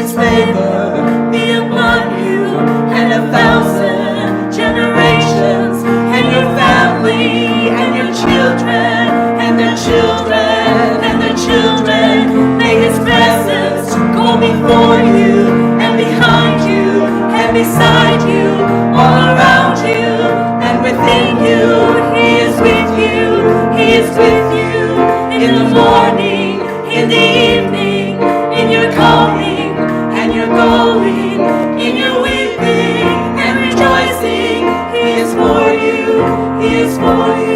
his favor be upon you and 1,000 generations, and your family and your children and their children and their children. May his presence go before you and behind you and beside you, all around you and within you. He is with you. He is with you in the morning, in the evening, in your coming and your going, in your weeping and rejoicing. He is for you. He is for you.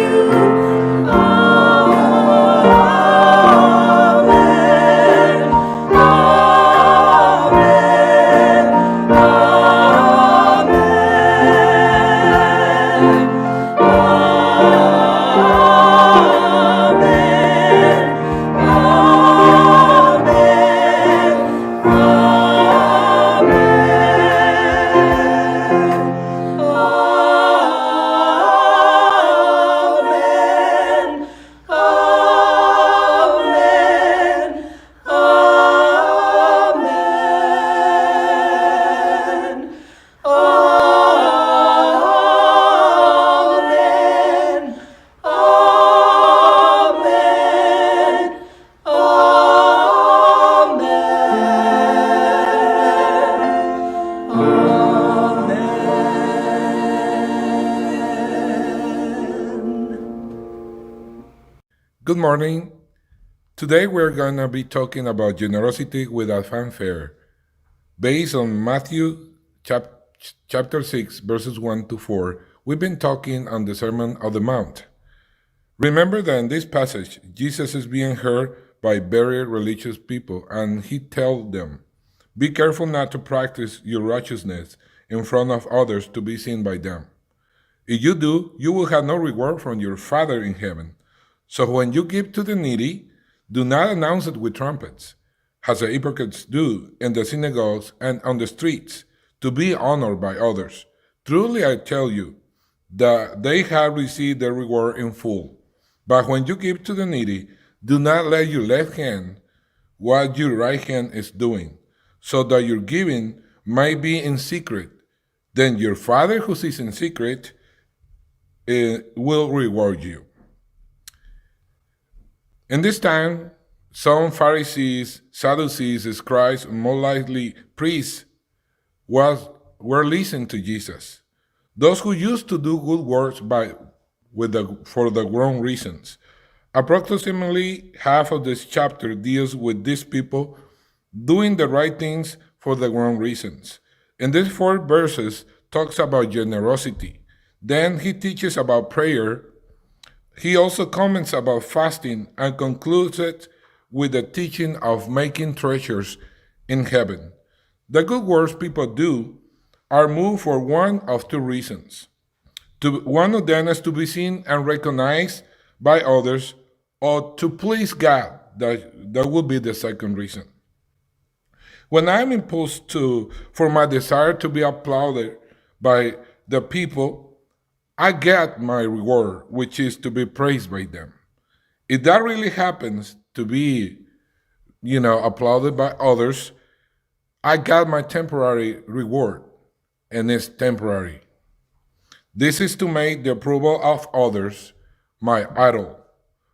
Good morning. Today we're going to be talking about generosity without fanfare, based on Matthew chapter 6, verses 1 to 4. We've been talking on the Sermon on the Mount. Remember that in this passage, Jesus is being heard by very religious people, and he tells them, be careful not to practice your righteousness in front of others to be seen by them. If you do, you will have no reward from your Father in heaven. So when you give to the needy, do not announce it with trumpets, as the hypocrites do in the synagogues and on the streets, to be honored by others. Truly I tell you, that they have received their reward in full. But when you give to the needy, do not let your left hand what your right hand is doing, so that your giving might be in secret. Then your Father who sees in secret will reward you. In this time, some Pharisees, Sadducees, scribes, and more likely priests were listening to Jesus. Those who used to do good works for the wrong reasons. Approximately half of this chapter deals with these people doing the right things for the wrong reasons. In these 4 verses, talks about generosity. Then he teaches about prayer. He also comments about fasting and concludes it with the teaching of making treasures in heaven. The good works people do are moved for one of 2 reasons. One of them is to be seen and recognized by others, or to please God. That would be the second reason. When I'm imposed for my desire to be applauded by the people, I get my reward, which is to be praised by them. If that really happens to be, applauded by others, I got my temporary reward, and it's temporary. This is to make the approval of others my idol,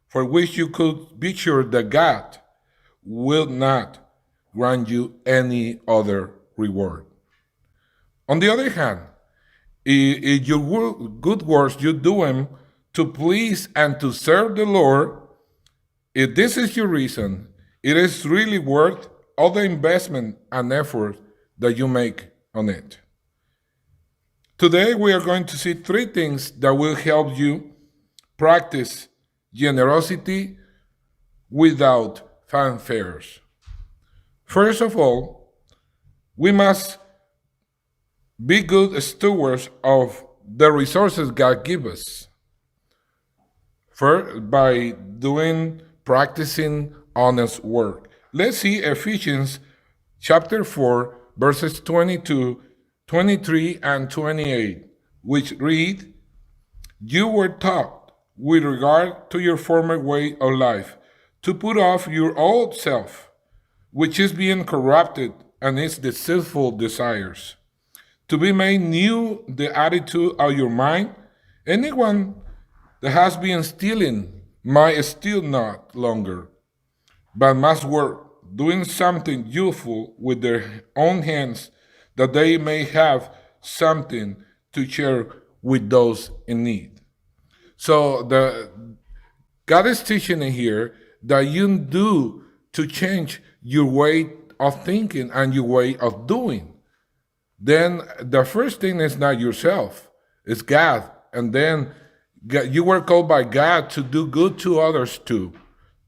for which you could be sure that God will not grant you any other reward. On the other hand, if your good works you do them to please and to serve the Lord, if this is your reason, it is really worth all the investment and effort that you make on it. Today we are going to see 3 things that will help you practice generosity without fanfares. First of all, we must be good stewards of the resources God gives us. First, by practicing honest work. Let's see Ephesians chapter 4, verses 22, 23, and 28, which read, "You were taught, with regard to your former way of life, to put off your old self, which is being corrupted and its deceitful desires. To be made new, the attitude of your mind. Anyone that has been stealing might steal not longer, but must work, doing something useful with their own hands, that they may have something to share with those in need. So the God is teaching in here that you do to change your way of thinking and your way of doing. Then the first thing is not yourself, it's God. And then you were called by God to do good to others too,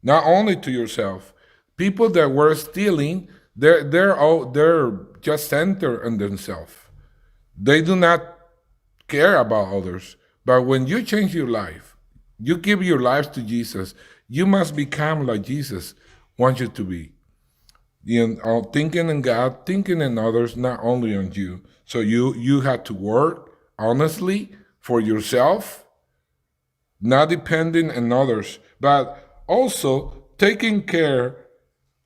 not only to yourself. People that were stealing, they're just centered in themselves. They do not care about others. But when you change your life, you give your life to Jesus, you must become like Jesus wants you to be. Thinking in God, thinking in others, not only on you. So you have to work honestly for yourself, not depending on others, but also taking care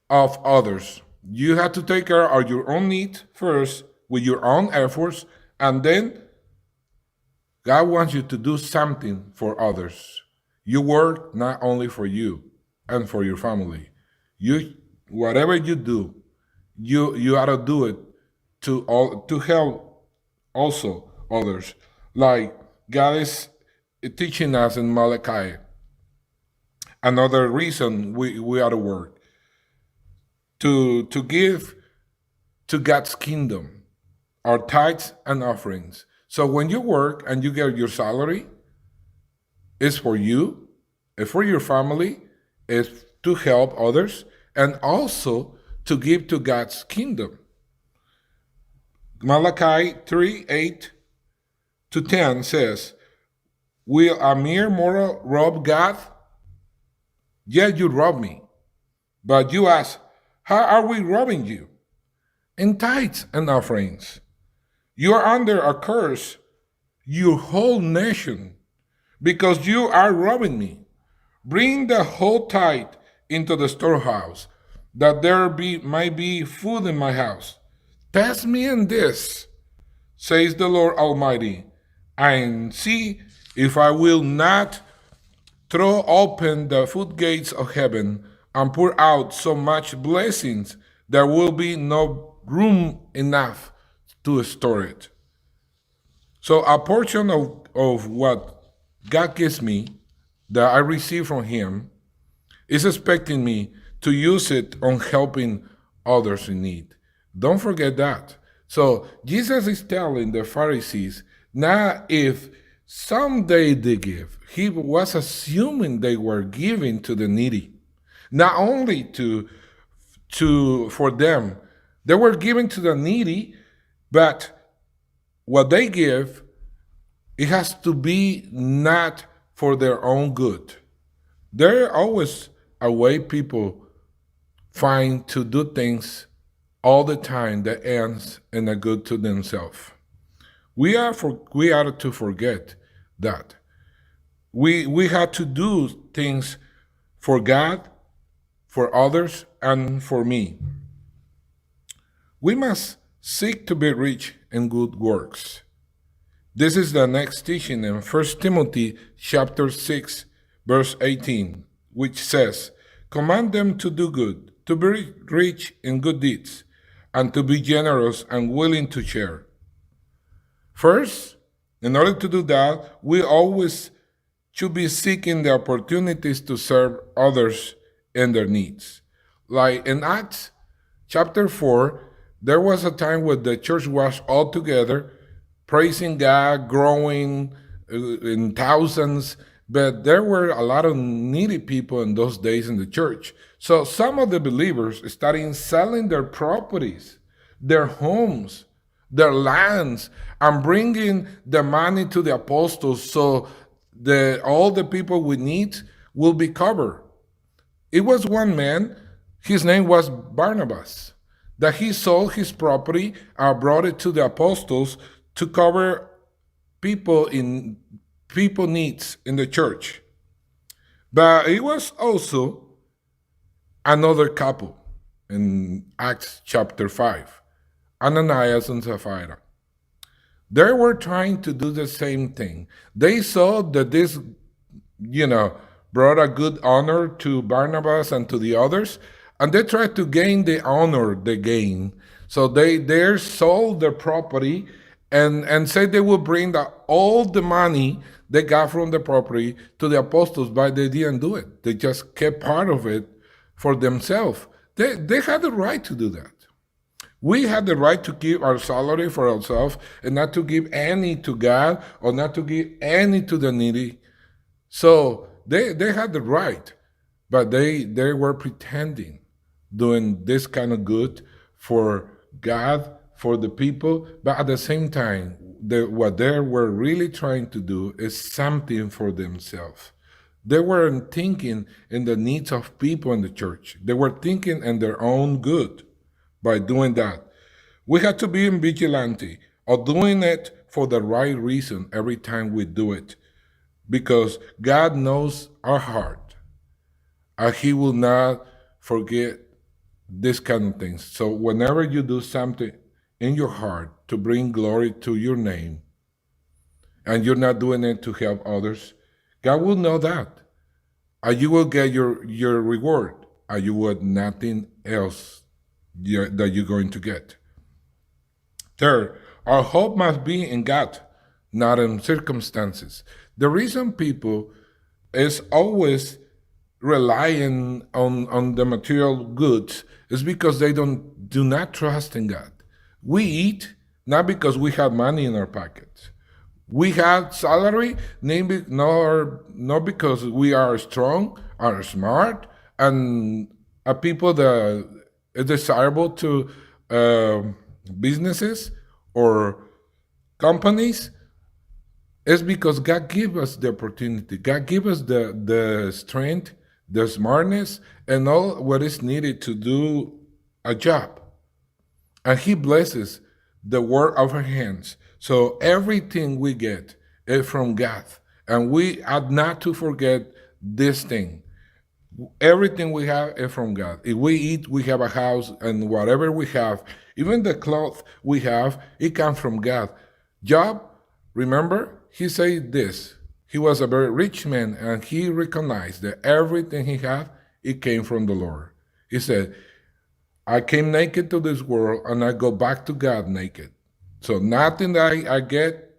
of others. You have to take care of your own needs first with your own efforts, and then God wants you to do something for others. You work not only for you and for your family. You whatever you do, you ought to do it to help also others. Like God is teaching us in Malachi. Another reason we ought to work to give to God's kingdom our tithes and offerings. So when you work and you get your salary, it's for you, it's for your family, it's to help others, and also to give to God's kingdom. Malachi 3:8-10 says, will a mere mortal rob God? Yet you rob me. But you ask, how are we robbing you? In tithes and offerings. You are under a curse, your whole nation, because you are robbing me. Bring the whole tithe into the storehouse, that there might be food in my house. Pass me in this, says the Lord Almighty, and see if I will not throw open the floodgates of heaven and pour out so much blessings there will be no room enough to store it. So a portion of what God gives me that I receive from Him is expecting me to use it on helping others in need. Don't forget that. So Jesus is telling the Pharisees, not if someday they give. He was assuming they were giving to the needy. Not only for them, they were giving to the needy, but what they give, it has to be not for their own good. There are always a way people find to do things all the time that ends in a good to themselves. We are to forget that. We have to do things for God, for others, and for me. We must seek to be rich in good works. This is the next teaching in 1 Timothy chapter 6, verse 18, which says, command them to do good, to be rich in good deeds, and to be generous and willing to share. First, in order to do that, we always should be seeking the opportunities to serve others in their needs. Like in Acts chapter 4, there was a time when the church was all together, praising God, growing in thousands, but there were a lot of needy people in those days in the church. So some of the believers started selling their properties, their homes, their lands, and bringing the money to the apostles so all the people with needs will be covered. It was one man, his name was Barnabas, that he sold his property and brought it to the apostles to cover people needs in the church. But it was also another couple in Acts chapter 5. Ananias and Sapphira. They were trying to do the same thing. They saw that this, you know, brought a good honor to Barnabas and to the others, and they tried to gain the honor they gained. So they sold their property and said they would bring all the money they got from the property to the apostles, but they didn't do it. They just kept part of it for themselves. They had the right to do that. We had the right to keep our salary for ourselves and not to give any to God or not to give any to the needy. So they had the right, but they were pretending, doing this kind of good for God, for the people, but at the same time, what they were really trying to do is something for themselves. They weren't thinking in the needs of people in the church. They were thinking in their own good by doing that. We have to be in vigilante of doing it for the right reason every time we do it, because God knows our heart and He will not forget this kind of things. So whenever you do something in your heart to bring glory to your name, and you're not doing it to help others, God will know that. And you will get your reward, and you will nothing else that you're going to get. Third, our hope must be in God, not in circumstances. The reason people is always relying on the material goods is because they do not trust in God. We eat not because we have money in our pockets. We have salary not because we are strong, are smart, and are people that is desirable to businesses or companies. It's because God gave us the opportunity. God gave us the strength, the smartness, and all what is needed to do a job. And He blesses the work of our hands. So everything we get is from God. And we ought not to forget this thing. Everything we have is from God. If we eat, we have a house, and whatever we have, even the clothes we have, it comes from God. Job, remember, he said this. He was a very rich man, and he recognized that everything he had, it came from the Lord. He said, I came naked to this world, and I go back to God naked. So nothing that I get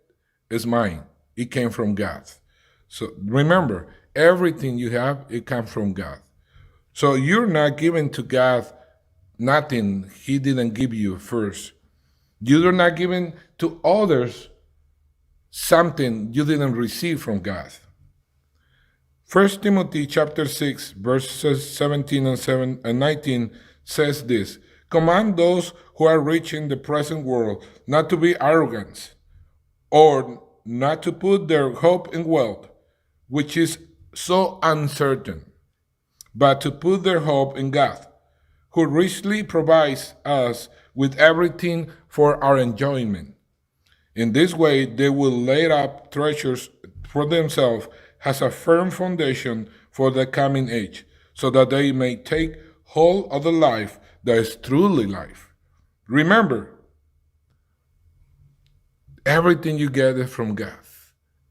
is mine. It came from God. So remember, everything you have, it comes from God. So you're not giving to God nothing He didn't give you first. You're not giving to others something you didn't receive from God. 1 Timothy chapter 6, verses 17 and 19 says this, command those who are rich in the present world not to be arrogant or not to put their hope in wealth, which is so uncertain, but to put their hope in God, who richly provides us with everything for our enjoyment. In this way, they will lay up treasures for themselves as a firm foundation for the coming age, so that they may take hold of the life that is truly life. Remember, everything you get is from God.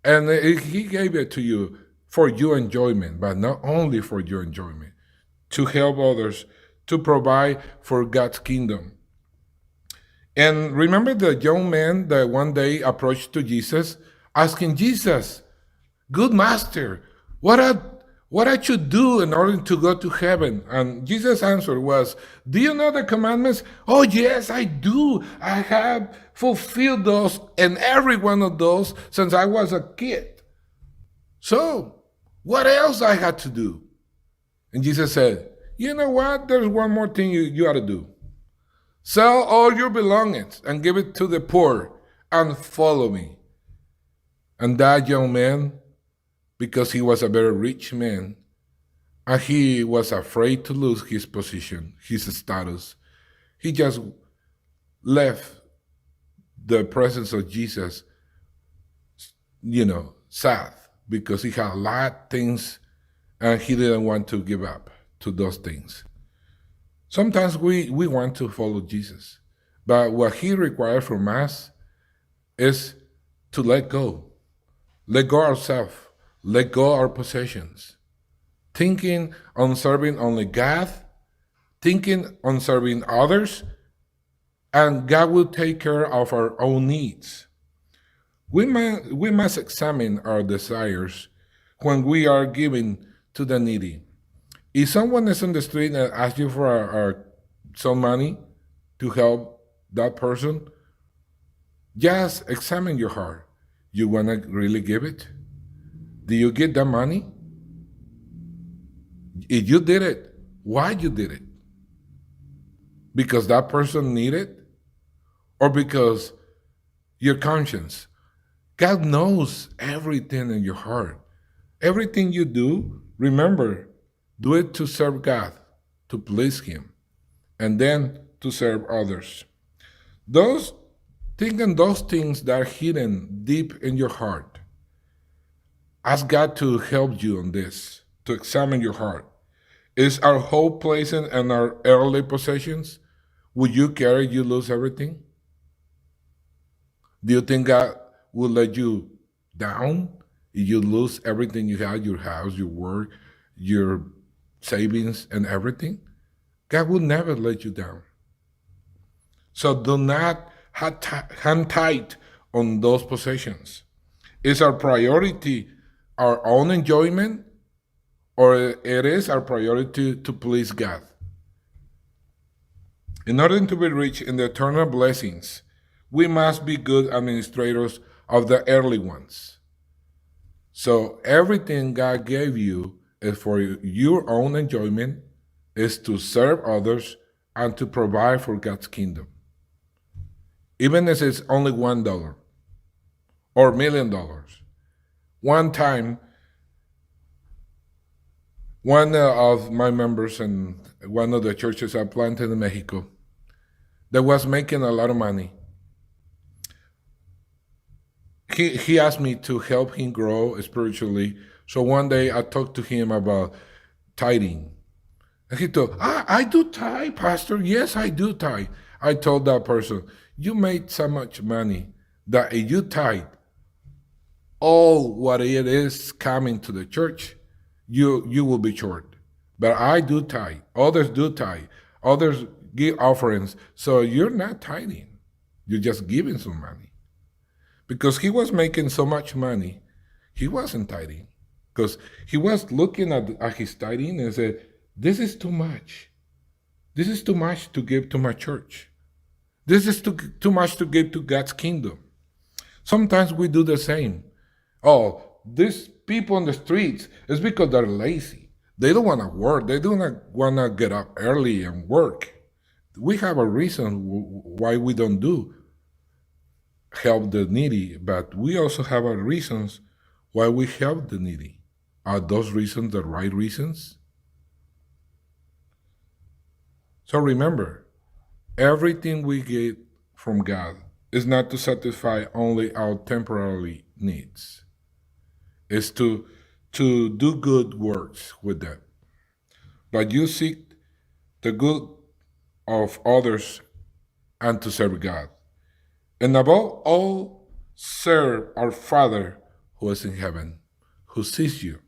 And He gave it to you for your enjoyment, but not only for your enjoyment, to help others, to provide for God's kingdom. And remember the young man that one day approached to Jesus, asking Jesus, good master, what I should do in order to go to heaven? And Jesus' answer was, do you know the commandments? Oh, yes, I do. I have fulfilled those and every one of those since I was a kid. So, what else I had to do? And Jesus said, you know what? There's one more thing you ought to do. Sell all your belongings and give it to the poor and follow me. And that young man, because he was a very rich man, and he was afraid to lose his position, his status, he just left the presence of Jesus, sad, because he had a lot of things and he didn't want to give up to those things. Sometimes we want to follow Jesus, But what He requires from us is to let go ourselves, let go our possessions, thinking on serving only God, thinking on serving others, and God will take care of our own needs. We must examine our desires when we are giving to the needy. If someone is on the street and asks you for some money to help that person, just examine your heart. You want to really give it? Do you get that money? If you did it, why you did it? Because that person needed, or because your conscience? God knows everything in your heart. Everything you do, remember, do it to serve God, to please Him, and then to serve others. Thinking those things that are hidden deep in your heart. Ask God to help you on this, to examine your heart. Is our hope placed in our earthly possessions? Would you care if you lose everything? Do you think God will let you down if you lose everything you have, your house, your work, your savings, and everything? God will never let you down. So do not hang tight on those possessions. Is our priority our own enjoyment, or it is our priority to please God? In order to be rich in the eternal blessings, we must be good administrators of the early ones. So everything God gave you is for your own enjoyment, is to serve others, and to provide for God's kingdom. Even if it's only $1 or $1,000,000. One time, one of my members in one of the churches I planted in Mexico that was making a lot of money, he asked me to help him grow spiritually. So one day I talked to him about tithing. And he told, I do tithe, Pastor. Yes, I do tithe. I told that person, you made so much money that if you tithe all what it is coming to the church, you will be short. But I do tithe. Others do tithe. Others give offerings. So you're not tithing. You're just giving some money. Because he was making so much money, he wasn't tithing. Because he was looking at his tithing and said, this is too much. This is too much to give to my church. This is too much to give to God's kingdom. Sometimes we do the same. Oh, these people on the streets, it's because they're lazy. They don't want to work. They don't want to get up early and work. We have a reason why we don't do help the needy, but we also have our reasons why we help the needy. Are those reasons the right reasons? So remember, everything we get from God is not to satisfy only our temporary needs. It's to do good works with them. But you seek the good of others and to serve God. And above all, serve our Father who is in heaven, who sees you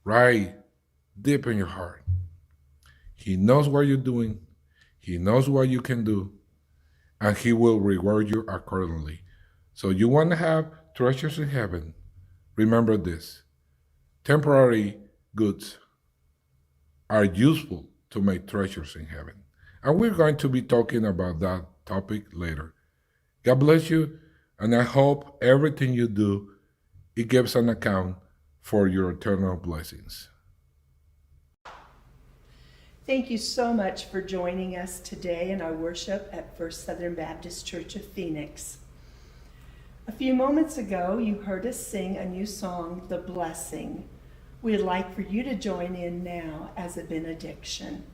right deep in your heart. He knows what you're doing. He knows what you can do. And He will reward you accordingly. So you want to have treasures in heaven. Remember this. Temporary goods are useful to make treasures in heaven. And we're going to be talking about that topic later. God bless you, and I hope everything you do, it gives an account for your eternal blessings. Thank you so much for joining us today in our worship at First Southern Baptist Church of Phoenix. A few moments ago, you heard us sing a new song, The Blessing. We'd like for you to join in now as a benediction.